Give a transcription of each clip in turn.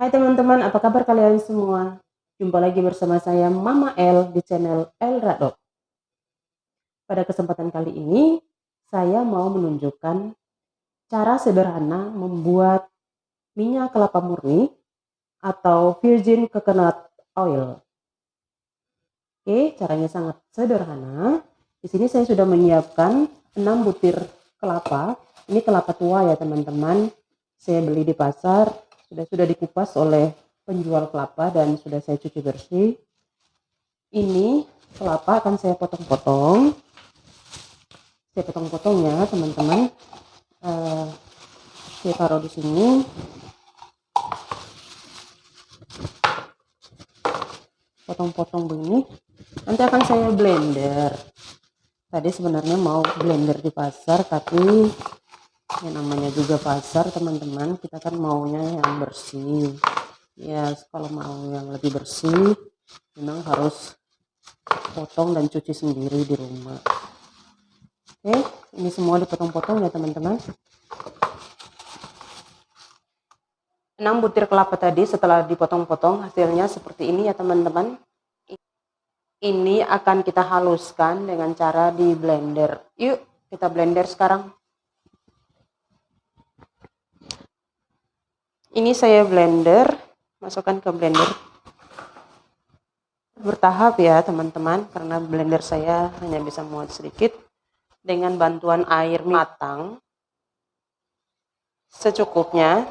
Hai teman-teman, apa kabar kalian semua? Jumpa lagi bersama saya Mama L di channel El Radok. Pada kesempatan kali ini, saya mau menunjukkan cara sederhana membuat minyak kelapa murni atau virgin coconut oil. Oke, caranya sangat sederhana. Di sini saya sudah menyiapkan 6 butir kelapa. Ini kelapa tua ya teman-teman. Saya beli di pasar, sudah dikupas oleh penjual kelapa dan sudah saya cuci bersih. Ini kelapa akan saya potong-potong. Saya potong-potong ya teman-teman. Saya taruh di sini. Potong-potong begini. Nanti akan saya blender. Tadi sebenarnya mau blender di pasar, tapi yang namanya juga pasar teman-teman, kita kan maunya yang bersih. Ya kalau mau yang lebih bersih, memang harus potong dan cuci sendiri di rumah. Oke, ini semua dipotong-potong ya teman-teman. 6 butir kelapa tadi setelah dipotong-potong hasilnya seperti ini ya teman-teman. Ini akan kita haluskan dengan cara di blender. Yuk kita blender sekarang. Ini saya blender, masukkan ke blender. Bertahap ya teman-teman, karena blender saya hanya bisa muat sedikit. Dengan bantuan air matang secukupnya.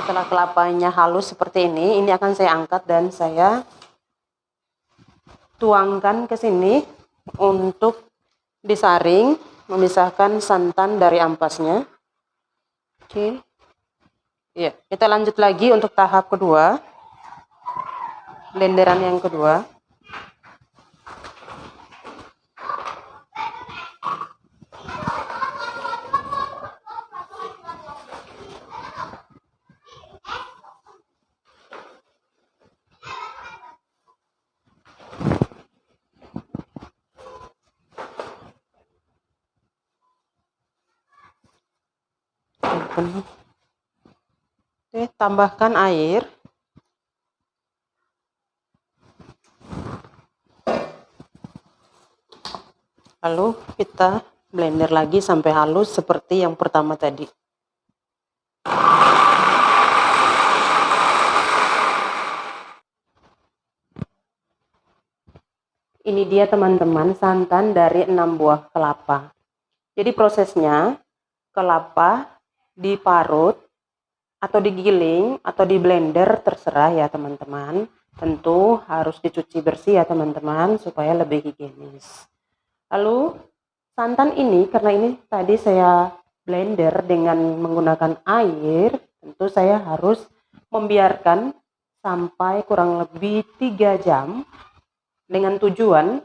Setelah kelapanya halus seperti ini akan saya angkat dan saya tuangkan ke sini untuk disaring, memisahkan santan dari ampasnya. Oke. Ya, kita lanjut lagi untuk tahap kedua. Blenderan yang kedua. Oke, tambahkan air. Lalu kita blender lagi sampai halus seperti yang pertama tadi. Ini dia teman-teman santan dari 6 buah kelapa. Jadi prosesnya kelapa diparut atau digiling atau di blender terserah ya teman-teman. Tentu harus dicuci bersih ya teman-teman supaya lebih higienis. Lalu santan ini karena ini tadi saya blender dengan menggunakan air, tentu saya harus membiarkan sampai kurang lebih 3 jam dengan tujuan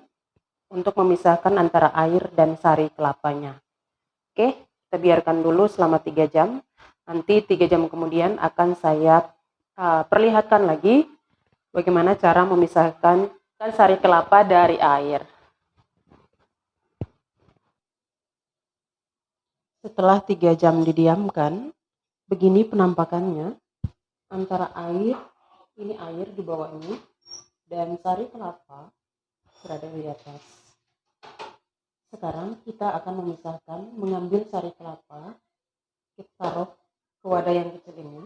untuk memisahkan antara air dan sari kelapanya. Oke, kita biarkan dulu selama 3 jam. Nanti 3 jam kemudian akan saya perlihatkan lagi bagaimana cara memisahkan sari kelapa dari air. Setelah 3 jam didiamkan, begini penampakannya. Antara air, ini air di bawah ini, dan sari kelapa berada di atas. Sekarang kita akan memisahkan, mengambil sari kelapa, kita taruh ke wadah yang kecil ini.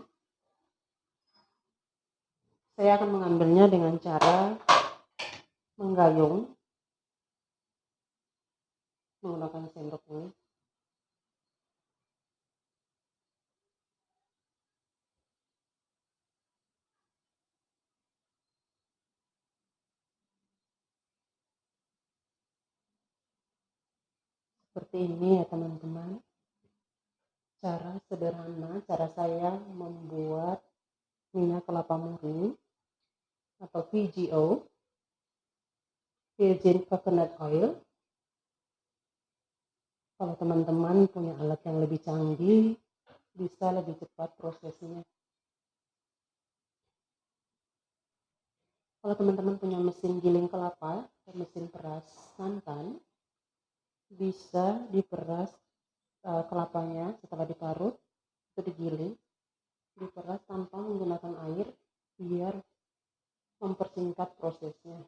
Saya akan mengambilnya dengan cara menggayung menggunakan sendok ini. Seperti ini ya teman-teman. Cara sederhana, cara saya membuat minyak kelapa murni atau VGO, Virgin Coconut Oil. Kalau teman-teman punya alat yang lebih canggih, bisa lebih cepat prosesnya. Kalau teman-teman punya mesin giling kelapa atau mesin peras santan, bisa diperas kelapanya setelah diparut itu digiling, diperas tanpa menggunakan air biar mempersingkat prosesnya.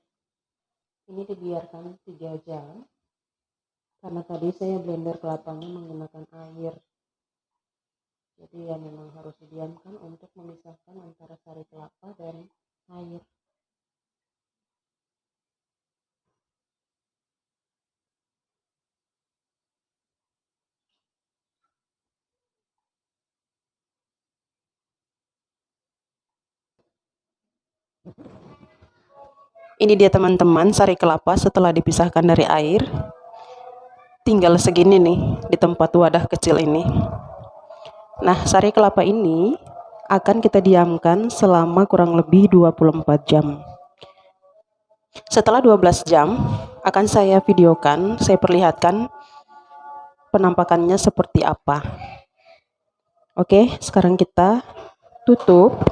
Ini dibiarkan 3 jam karena tadi saya blender kelapanya menggunakan air. Jadi ya memang harus didiamkan untuk memisahkan antara sari kelapa dan air. Ini dia teman-teman sari kelapa setelah dipisahkan dari air. Tinggal segini nih di tempat wadah kecil ini. Nah, sari kelapa ini akan kita diamkan selama kurang lebih 24 jam. Setelah 12 jam akan saya videokan, saya perlihatkan penampakannya seperti apa. Oke, sekarang kita tutup.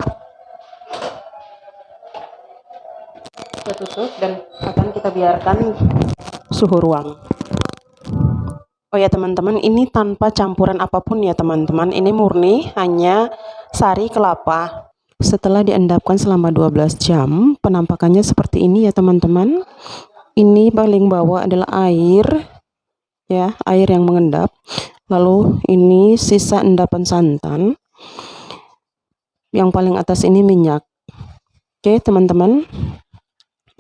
Kita tutup dan akan kita biarkan suhu ruang. Oh ya teman-teman, ini tanpa campuran apapun ya teman-teman. Ini murni hanya sari kelapa. Setelah diendapkan selama 12 jam, penampakannya seperti ini ya teman-teman. Ini paling bawah adalah air, ya, air yang mengendap. Lalu ini sisa endapan santan. Yang paling atas ini minyak. Oke teman-teman.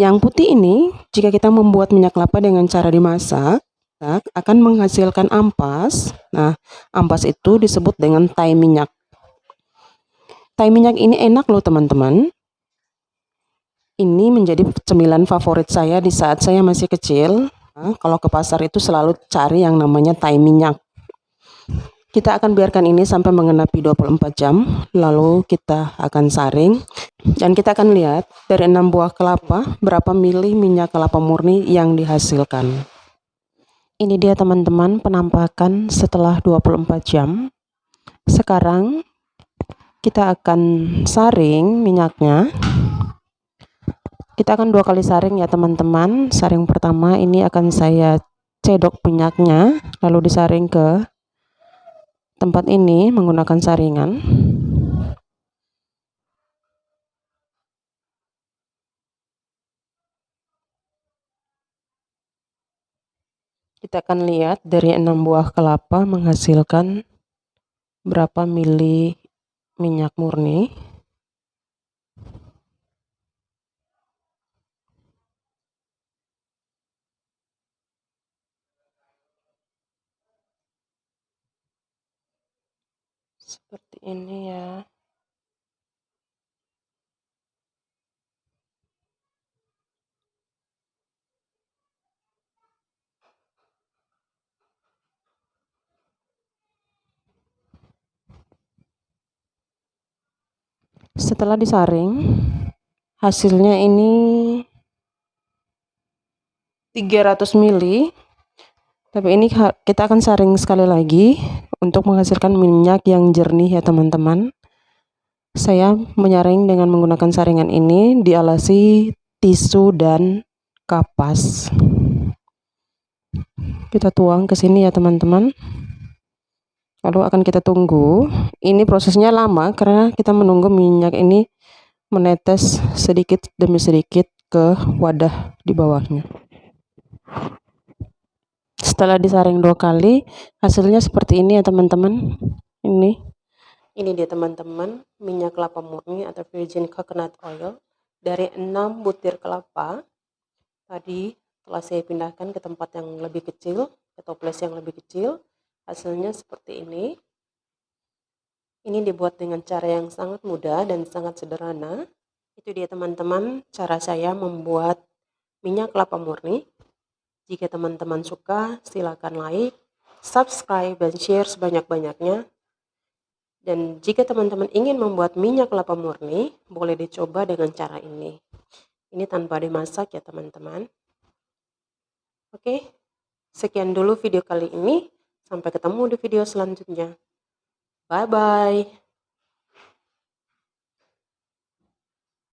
Yang putih ini, jika kita membuat minyak kelapa dengan cara dimasak, akan menghasilkan ampas. Nah, ampas itu disebut dengan tai minyak. Tai minyak ini enak loh teman-teman. Ini menjadi cemilan favorit saya di saat saya masih kecil. Nah, kalau ke pasar itu selalu cari yang namanya tai minyak. Kita akan biarkan ini sampai menggenapi 24 jam, lalu kita akan saring. Dan kita akan lihat dari 6 buah kelapa, berapa mili minyak kelapa murni yang dihasilkan. Ini dia teman-teman penampakan setelah 24 jam. Sekarang kita akan saring minyaknya. Kita akan 2 kali saring ya teman-teman. Saring pertama ini akan saya cedok minyaknya, lalu disaring ke tempat ini menggunakan saringan. Kita akan lihat dari 6 buah kelapa menghasilkan berapa mili minyak murni. Seperti ini ya. Setelah disaring, hasilnya ini 300 mili. Tapi ini kita akan saring sekali lagi untuk menghasilkan minyak yang jernih ya teman-teman. Saya menyaring dengan menggunakan saringan ini, dialasi tisu dan kapas. Kita tuang ke sini ya teman-teman. Lalu akan kita tunggu. Ini prosesnya lama karena kita menunggu minyak ini menetes sedikit demi sedikit ke wadah di bawahnya. Setelah disaring 2 kali, hasilnya seperti ini ya teman-teman. Ini dia teman-teman, minyak kelapa murni atau virgin coconut oil dari 6 butir kelapa. Tadi telah saya pindahkan ke tempat yang lebih kecil, ke toples yang lebih kecil. Hasilnya seperti ini. Ini dibuat dengan cara yang sangat mudah dan sangat sederhana. Itu dia teman-teman, cara saya membuat minyak kelapa murni. Jika teman-teman suka, silakan like, subscribe, dan share sebanyak-banyaknya. Dan jika teman-teman ingin membuat minyak kelapa murni, boleh dicoba dengan cara ini. Ini tanpa dimasak ya teman-teman. Oke, sekian dulu video kali ini. Sampai ketemu di video selanjutnya. Bye-bye.